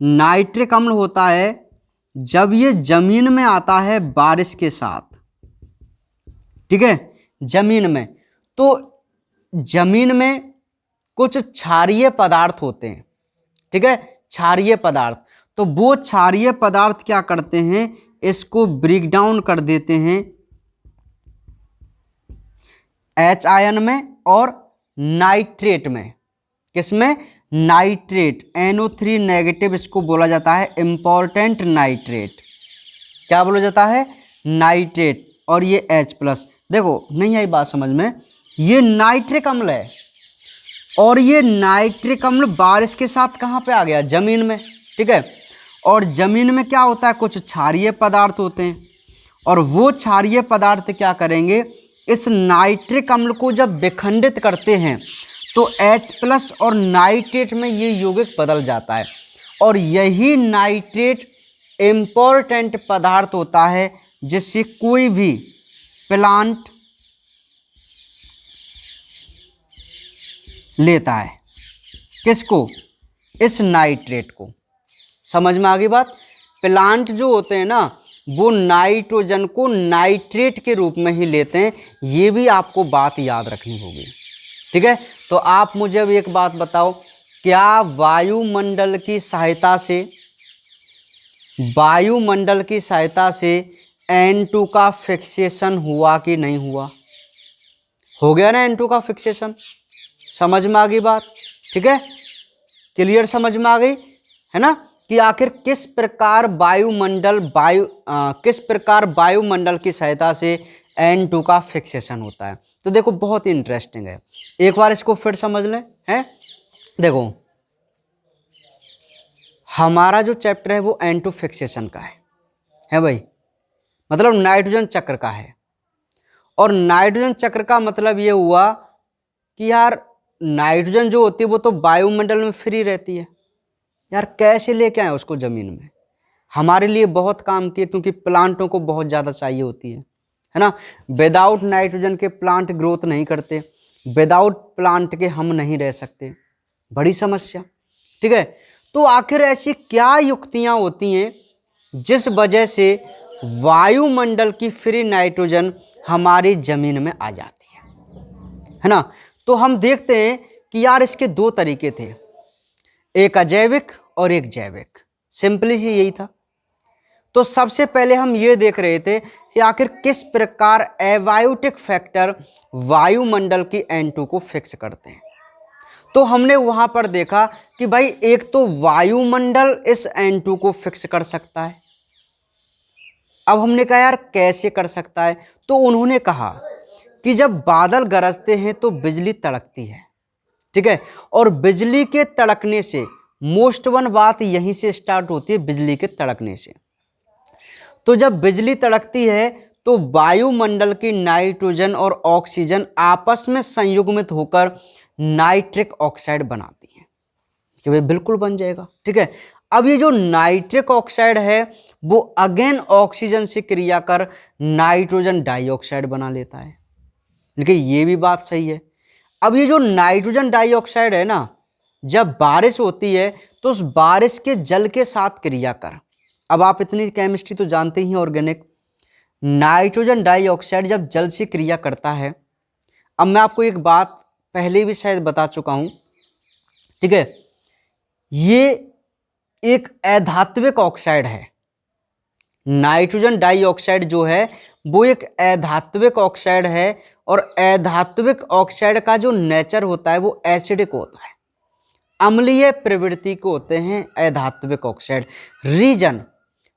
नाइट्रिक अम्ल होता है जब ये जमीन में आता है बारिश के साथ, ठीक है, जमीन में, तो जमीन में कुछ क्षारीय पदार्थ होते हैं, ठीक है, क्षारीय पदार्थ। तो वो क्षारीय पदार्थ क्या करते हैं? इसको ब्रेक डाउन कर देते हैं H आयन में और नाइट्रेट में। किसमें? नाइट्रेट, NO3 नेगेटिव इसको बोला जाता है इंपॉर्टेंट नाइट्रेट। क्या बोला जाता है? नाइट्रेट। और ये H+। देखो नहीं आई बात समझ में? ये नाइट्रिक अम्ल है और ये नाइट्रिक अम्ल बारिश के साथ कहाँ पे आ गया? जमीन में, ठीक है। और जमीन में क्या होता है? कुछ क्षारीय पदार्थ होते हैं और वो क्षारीय पदार्थ क्या करेंगे? इस नाइट्रिक अम्ल को जब विखंडित करते हैं तो H+ और नाइट्रेट में ये यौगिक बदल जाता है, और यही नाइट्रेट इम्पोर्टेंट पदार्थ होता है जिससे कोई भी प्लांट लेता है। किसको? इस नाइट्रेट को। समझ में आ गई बात? प्लांट जो होते हैं ना, वो नाइट्रोजन को नाइट्रेट के रूप में ही लेते हैं, ये भी आपको बात याद रखनी होगी। ठीक है, तो आप मुझे अब एक बात बताओ, क्या वायुमंडल की सहायता से N2 का फिक्सेशन हुआ कि नहीं हुआ? हो गया ना N2 का फिक्सेशन? समझ में आ गई बात? ठीक है, क्लियर समझ में आ गई है ना, कि आखिर किस प्रकार वायुमंडल की सहायता से N2 का फिक्सेशन होता है। तो देखो बहुत ही इंटरेस्टिंग है, एक बार इसको फिर समझ लें। हैं, देखो हमारा जो चैप्टर है वो N2 फिक्सेशन का है भाई, मतलब नाइट्रोजन चक्र का है। और नाइट्रोजन चक्र का मतलब ये हुआ कि यार नाइट्रोजन जो होती है वो तो वायुमंडल में फ्री रहती है, यार कैसे लेके आए उसको ज़मीन में? हमारे लिए बहुत काम किए, क्योंकि प्लांटों को बहुत ज़्यादा चाहिए होती है ना। विदाउट नाइट्रोजन के प्लांट ग्रोथ नहीं करते, विदाउट प्लांट के हम नहीं रह सकते, बड़ी समस्या। ठीक है, तो आखिर ऐसी क्या युक्तियां होती हैं जिस वजह से वायुमंडल की फ्री नाइट्रोजन हमारी जमीन में आ जाती है ना। तो हम देखते हैं कि यार इसके दो तरीके थे, एक अजैविक और एक जैविक, सिंपली सी यही था। तो सबसे पहले हम ये देख रहे थे कि आखिर किस प्रकार एबायोटिक फैक्टर वायुमंडल की N2 को फिक्स करते हैं। तो हमने वहां पर देखा कि भाई एक तो वायुमंडल इस N2 को फिक्स कर सकता है। अब हमने कहा यार कैसे कर सकता है, तो उन्होंने कहा कि जब बादल गरजते हैं तो बिजली तड़कती है। ठीक है, और बिजली के तड़कने से मोस्ट वन बात यहीं से स्टार्ट होती है, बिजली के तड़कने से। तो जब बिजली तड़कती है तो वायुमंडल की नाइट्रोजन और ऑक्सीजन आपस में संयुग्मित होकर नाइट्रिक ऑक्साइड बनाती है, कि भाई बिल्कुल बन जाएगा। ठीक है, अब ये जो नाइट्रिक ऑक्साइड है वो अगेन ऑक्सीजन से क्रिया कर नाइट्रोजन डाइऑक्साइड बना लेता है। लेकिन ये भी बात सही है, अब ये जो नाइट्रोजन डाइऑक्साइड है ना, जब बारिश होती है तो उस बारिश के जल के साथ क्रिया कर, अब आप इतनी केमिस्ट्री तो जानते ही हैं ऑर्गेनिक, नाइट्रोजन डाइऑक्साइड जब जल से क्रिया करता है। अब मैं आपको एक बात पहले भी शायद बता चुका हूं, ठीक है, ये एक अधात्विक ऑक्साइड है। नाइट्रोजन डाइऑक्साइड जो है वो एक अधात्विक ऑक्साइड है, और अधात्विक ऑक्साइड का जो नेचर होता है वो एसिडिक होता है, अम्लीय प्रवृत्ति को होते हैं अधात्विक ऑक्साइड। रीजन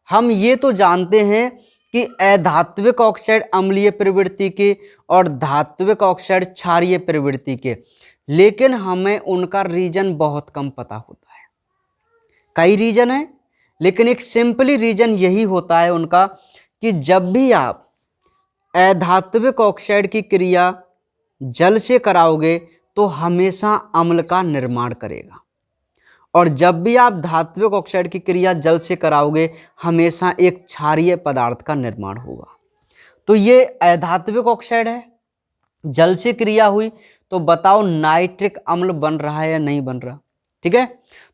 हम ये तो जानते हैं कि अधात्विक ऑक्साइड अम्लीय प्रवृत्ति के और धात्विक ऑक्साइड क्षारीय प्रवृत्ति के, लेकिन हमें उनका रीजन बहुत कम पता होता है। कई रीजन है, लेकिन एक सिंपली रीजन यही होता है उनका कि जब भी आप अधात्विक ऑक्साइड की क्रिया जल से कराओगे तो हमेशा अम्ल का निर्माण करेगा, और जब भी आप धात्विक ऑक्साइड की क्रिया जल से कराओगे हमेशा एक क्षारीय पदार्थ का निर्माण होगा। तो ये अधात्विक ऑक्साइड है, जल से क्रिया हुई, तो बताओ नाइट्रिक अम्ल बन रहा है या नहीं बन रहा? ठीक है,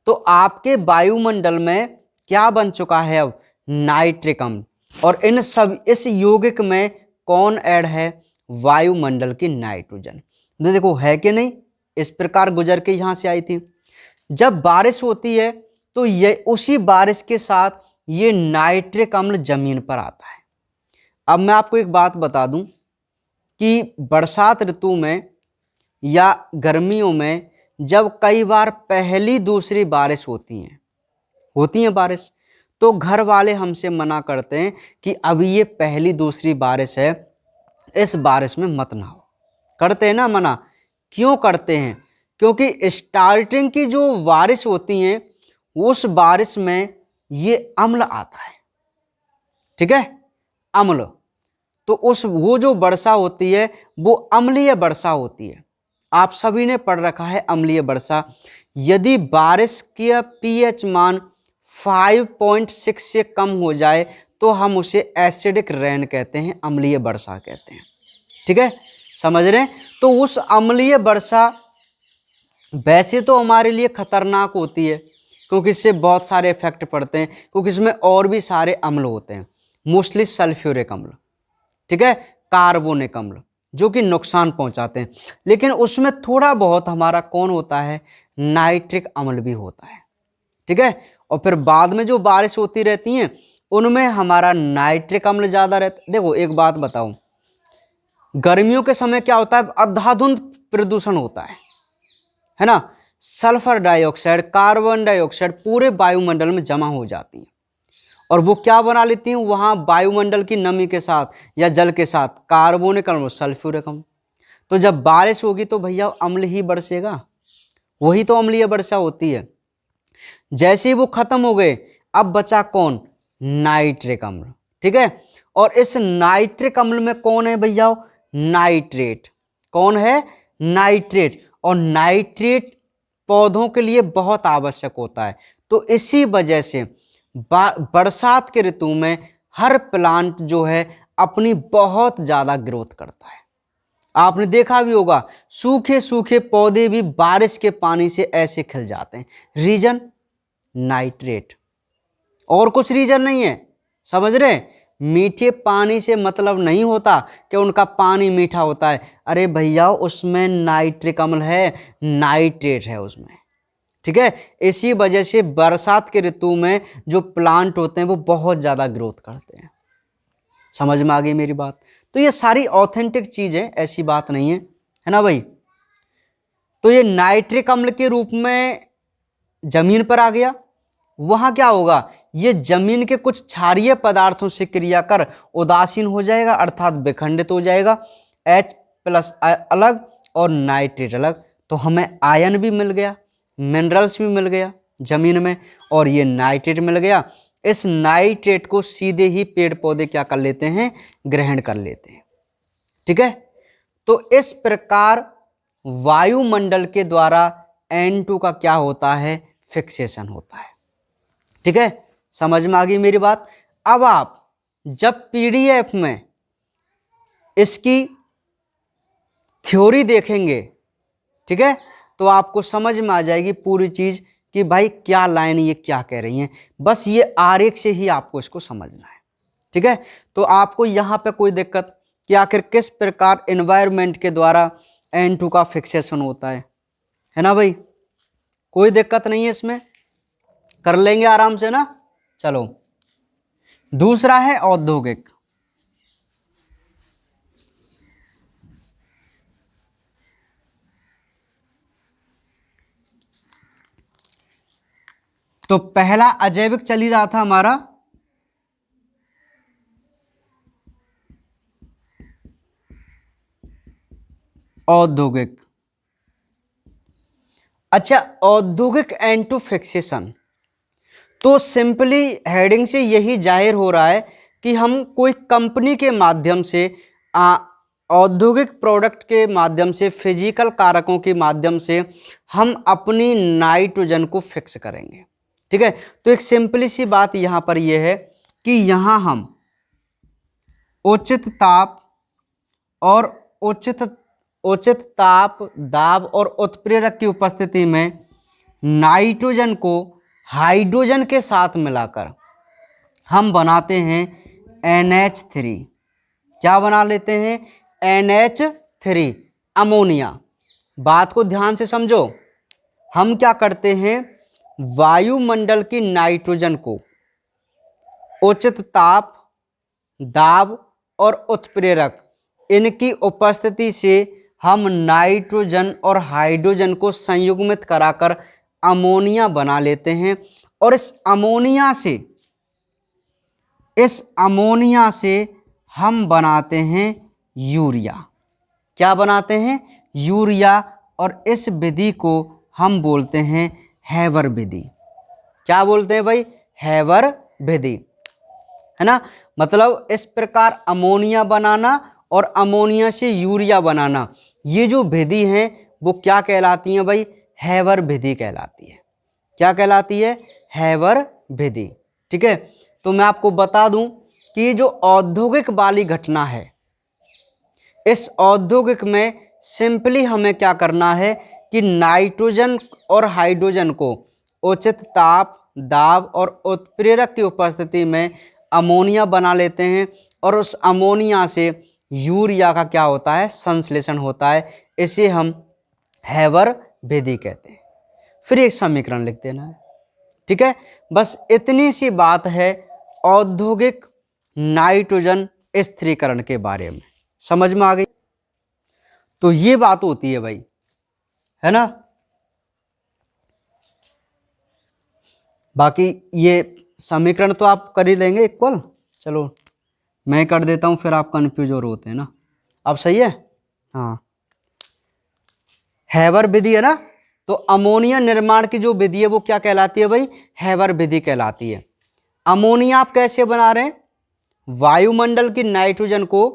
तो आपके वायुमंडल में क्या बन चुका है अब? नाइट्रिक अम्ल। और इन सब इस यौगिक में कौन ऐड है? वायुमंडल की नाइट्रोजन। देखो है कि नहीं, इस प्रकार गुजर के यहां से आई थी। जब बारिश होती है तो ये उसी बारिश के साथ ये नाइट्रिक अम्ल जमीन पर आता है। अब मैं आपको एक बात बता दूं कि बरसात ऋतु में या गर्मियों में जब कई बार पहली दूसरी बारिश होती है बारिश, तो घर वाले हमसे मना करते हैं कि अभी ये पहली दूसरी बारिश है, इस बारिश में मत नहाओ। करते हैं ना मना, क्यों करते हैं? क्योंकि स्टार्टिंग की जो बारिश होती है उस बारिश में ये अम्ल आता है। ठीक है, अम्ल। तो वो जो वर्षा होती है वो अम्लीय वर्षा होती है। आप सभी ने पढ़ रखा है अम्लीय वर्षा। यदि बारिश का पीएच मान 5.6 से कम हो जाए तो हम उसे एसिडिक रेन कहते हैं, अम्लीय वर्षा कहते हैं। ठीक है, समझ रहे हैं। तो उस अम्लीय वर्षा वैसे तो हमारे लिए खतरनाक होती है क्योंकि इससे बहुत सारे इफेक्ट पड़ते हैं, क्योंकि इसमें और भी सारे अम्ल होते हैं, मोस्टली सल्फ्यूरिक अम्ल, ठीक है, कार्बोनिक अम्ल, जो कि नुकसान पहुंचाते हैं। लेकिन उसमें थोड़ा बहुत हमारा कौन होता है, नाइट्रिक अम्ल भी होता है। ठीक है, और फिर बाद में जो बारिश होती रहती है उनमें हमारा नाइट्रिक अम्ल ज्यादा रहता है। देखो एक बात बताऊं, गर्मियों के समय क्या होता है, अंधाधुंध प्रदूषण होता है ना। सल्फर डाइऑक्साइड, कार्बन डाइऑक्साइड पूरे वायुमंडल में जमा हो जाती है और वो क्या बना लेती हैं, वहां वायुमंडल की नमी के साथ या जल के साथ कार्बोनिक अम्ल, सल्फ्यूरिक अम्ल। तो जब बारिश होगी तो भैया अम्ल ही बरसेगा, वही तो अम्लीय वर्षा होती है। जैसे ही वो खत्म हो गए अब बचा कौन, नाइट्रिक अम्ल। ठीक है, और इस नाइट्रिक अम्ल में कौन है भैया, नाइट्रेट। कौन है, नाइट्रेट। और नाइट्रेट पौधों के लिए बहुत आवश्यक होता है। तो इसी वजह से बरसात के ऋतु में हर प्लांट जो है अपनी बहुत ज्यादा ग्रोथ करता है। आपने देखा भी होगा सूखे सूखे पौधे भी बारिश के पानी से ऐसे खिल जाते हैं। रीजन, नाइट्रेट, और कुछ रीजन नहीं है, समझ रहे। मीठे पानी से मतलब नहीं होता कि उनका पानी मीठा होता है, अरे भैया उसमें नाइट्रिक अम्ल है, नाइट्रेट है उसमें। ठीक है, इसी वजह से बरसात के ऋतु में जो प्लांट होते हैं वो बहुत ज्यादा ग्रोथ करते हैं। समझ में आ गई मेरी बात। तो ये सारी ऑथेंटिक चीज है, ऐसी बात नहीं है ना भाई। तो ये नाइट्रिक अम्ल के रूप में जमीन पर आ गया, वहां क्या होगा, ये जमीन के कुछ क्षारीय पदार्थों से क्रिया कर उदासीन हो जाएगा, अर्थात विखंडित हो जाएगा। H+ अलग और नाइट्रेट अलग, तो हमें आयन भी मिल गया, मिनरल्स भी मिल गया जमीन में, और ये नाइट्रेट मिल गया। इस नाइट्रेट को सीधे ही पेड़ पौधे क्या कर लेते हैं, ग्रहण कर लेते हैं। ठीक है, तो इस प्रकार वायुमंडल के द्वारा N2 का क्या होता है, फिक्सेशन होता है। ठीक है, समझ में आ गई मेरी बात। अब आप जब PDF में इसकी थ्योरी देखेंगे, ठीक है, तो आपको समझ में आ जाएगी पूरी चीज कि भाई क्या लाइन ये क्या कह रही हैं। बस ये आरेख से ही आपको इसको समझना है। ठीक है, तो आपको यहां पे कोई दिक्कत कि आखिर किस प्रकार एनवायरनमेंट के द्वारा N2 का फिक्सेशन होता है ना भाई, कोई दिक्कत नहीं है इसमें, कर लेंगे आराम से ना। चलो दूसरा है औद्योगिक। तो पहला अजैविक चल ही रहा था हमारा, औद्योगिक। अच्छा, औद्योगिक N2 फिक्सेशन, तो सिंपली हेडिंग से यही जाहिर हो रहा है कि हम कोई कंपनी के माध्यम से औद्योगिक प्रोडक्ट के माध्यम से, फिजिकल कारकों के माध्यम से हम अपनी नाइट्रोजन को फिक्स करेंगे। ठीक है, तो एक सिंपली सी बात यहां पर यह है कि यहां हम उचित ताप और उचित ताप, दाब और उत्प्रेरक की उपस्थिति में नाइट्रोजन को हाइड्रोजन के साथ मिलाकर हम बनाते हैं NH3। क्या बना लेते हैं, NH3, अमोनिया। बात को ध्यान से समझो, हम क्या करते हैं, वायुमंडल की नाइट्रोजन को उचित ताप, दाब और उत्प्रेरक इनकी उपस्थिति से हम नाइट्रोजन और हाइड्रोजन को संयुग्मित कराकर अमोनिया बना लेते हैं। और इस अमोनिया से हम बनाते हैं यूरिया। क्या बनाते हैं, यूरिया। और इस विधि को हम बोलते हैं हैबर विधि। क्या बोलते हैं भाई, हैबर विधि। है ना। मतलब इस प्रकार अमोनिया बनाना और अमोनिया से यूरिया बनाना, ये जो विधि है वो क्या कहलाती है भाई, हैवर विधि कहलाती है। क्या कहलाती है, हैवर विधि। ठीक है, तो मैं आपको बता दूं कि ये जो औद्योगिक वाली घटना है, इस औद्योगिक में सिंपली हमें क्या करना है कि नाइट्रोजन और हाइड्रोजन को उचित ताप, दाब और उत्प्रेरक की उपस्थिति में अमोनिया बना लेते हैं और उस अमोनिया से यूरिया का क्या होता है, संश्लेषण होता है। इसे हम हैवर विधि कहते हैं। फिर एक समीकरण लिख देना है। ठीक है, बस इतनी सी बात है औद्योगिक नाइट्रोजन स्थिरीकरण के बारे में, समझ में आ गई। तो ये बात होती है भाई, है ना। बाकी ये समीकरण तो आप कर ही लेंगे इक्वल, चलो मैं कर देता हूं, फिर आप कंफ्यूज और होते हैं ना। अब सही है, हाँ। हैवर विधि है ना, तो अमोनिया निर्माण की जो विधि है वो क्या कहलाती है भाई, हैवर विधि कहलाती है। अमोनिया आप कैसे बना रहे हैं, वायुमंडल की नाइट्रोजन को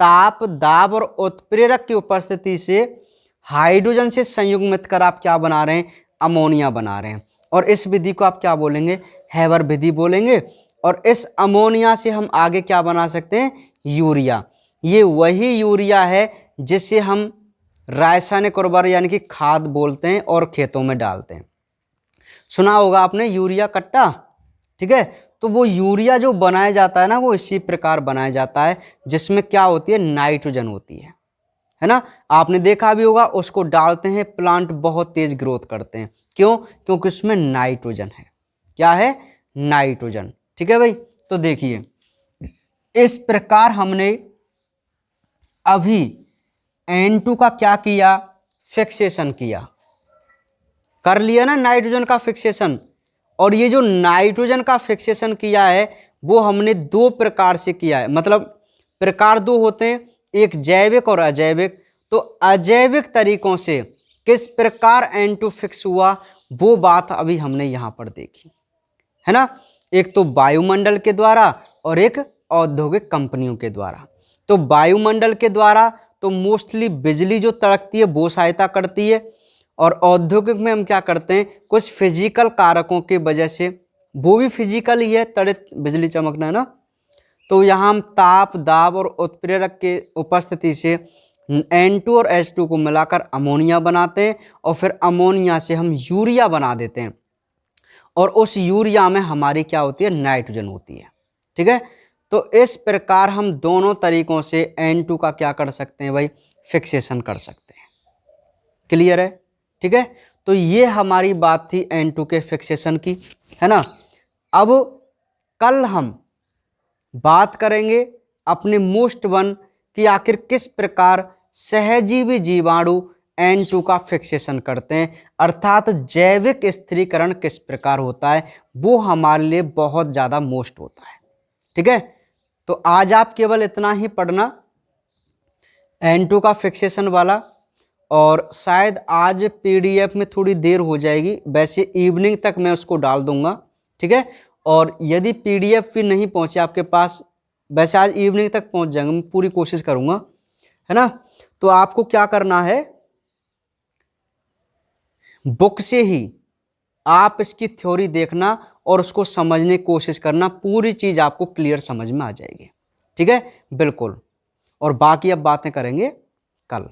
ताप, दाब और उत्प्रेरक की उपस्थिति से हाइड्रोजन से संयुग्मित कर आप क्या बना रहे हैं, अमोनिया बना रहे हैं। और इस विधि को आप क्या बोलेंगे, हैवर विधि बोलेंगे। और इस अमोनिया से हम आगे क्या बना सकते हैं, यूरिया। ये वही यूरिया है जिसे हम रासायनिक उर्वरक यानी कि खाद बोलते हैं और खेतों में डालते हैं। सुना होगा आपने यूरिया कट्टा। ठीक है, तो वो यूरिया जो बनाया जाता है ना, वो इसी प्रकार बनाया जाता है जिसमें क्या होती है, नाइट्रोजन होती है ना। आपने देखा भी होगा, उसको डालते हैं, प्लांट बहुत तेज ग्रोथ करते हैं। क्यों, क्योंकि उसमें नाइट्रोजन है। क्या है, नाइट्रोजन। ठीक है भाई, तो देखिए इस प्रकार हमने अभी N2 का क्या किया, फिक्सेशन किया, कर लिया ना नाइट्रोजन का फिक्सेशन। और ये जो नाइट्रोजन का फिक्सेशन किया है वो हमने दो प्रकार से किया है, मतलब प्रकार दो होते हैं, एक जैविक और अजैविक। तो अजैविक तरीकों से किस प्रकार N2 फिक्स हुआ वो बात अभी हमने यहां पर देखी, है ना। एक तो वायुमंडल के द्वारा और एक औद्योगिक कंपनियों के द्वारा। तो वायुमंडल के द्वारा तो मोस्टली बिजली जो तड़कती है वो सहायता करती है, और औद्योगिक में हम क्या करते हैं, कुछ फिजिकल कारकों की वजह से, वो भी फिजिकल ही है, तड़ित बिजली चमकना, है ना। तो यहाँ हम ताप, दाब और उत्प्रेरक के उपस्थिति से N2 और H2 को मिलाकर अमोनिया बनाते हैं और फिर अमोनिया से हम यूरिया बना देते हैं और उस यूरिया में हमारी क्या होती है, नाइट्रोजन होती है। ठीक है, तो इस प्रकार हम दोनों तरीकों से N2 का क्या कर सकते हैं भाई, फिक्सेशन कर सकते हैं। क्लियर है। ठीक है, तो ये हमारी बात थी N2 के फिक्सेशन की, है ना। अब कल हम बात करेंगे अपने मोस्ट वन कि आखिर किस प्रकार सहजीवी जीवाणु N2 का फिक्सेशन करते हैं, अर्थात जैविक स्थिरीकरण किस प्रकार होता है, वो हमारे लिए बहुत ज़्यादा मोस्ट होता है। ठीक है, तो आज आप केवल इतना ही पढ़ना N2 का फिक्सेशन वाला, और शायद आज PDF में थोड़ी देर हो जाएगी, वैसे इवनिंग तक मैं उसको डाल दूंगा। ठीक है, और यदि PDF भी नहीं पहुंचे आपके पास, वैसे आज इवनिंग तक पहुंच जाएंगे, मैं पूरी कोशिश करूंगा, है ना। तो आपको क्या करना है, बुक से ही आप इसकी थ्योरी देखना और उसको समझने की कोशिश करना, पूरी चीज आपको क्लियर समझ में आ जाएगी। ठीक है, बिल्कुल। और बाकी अब बातें करेंगे कल।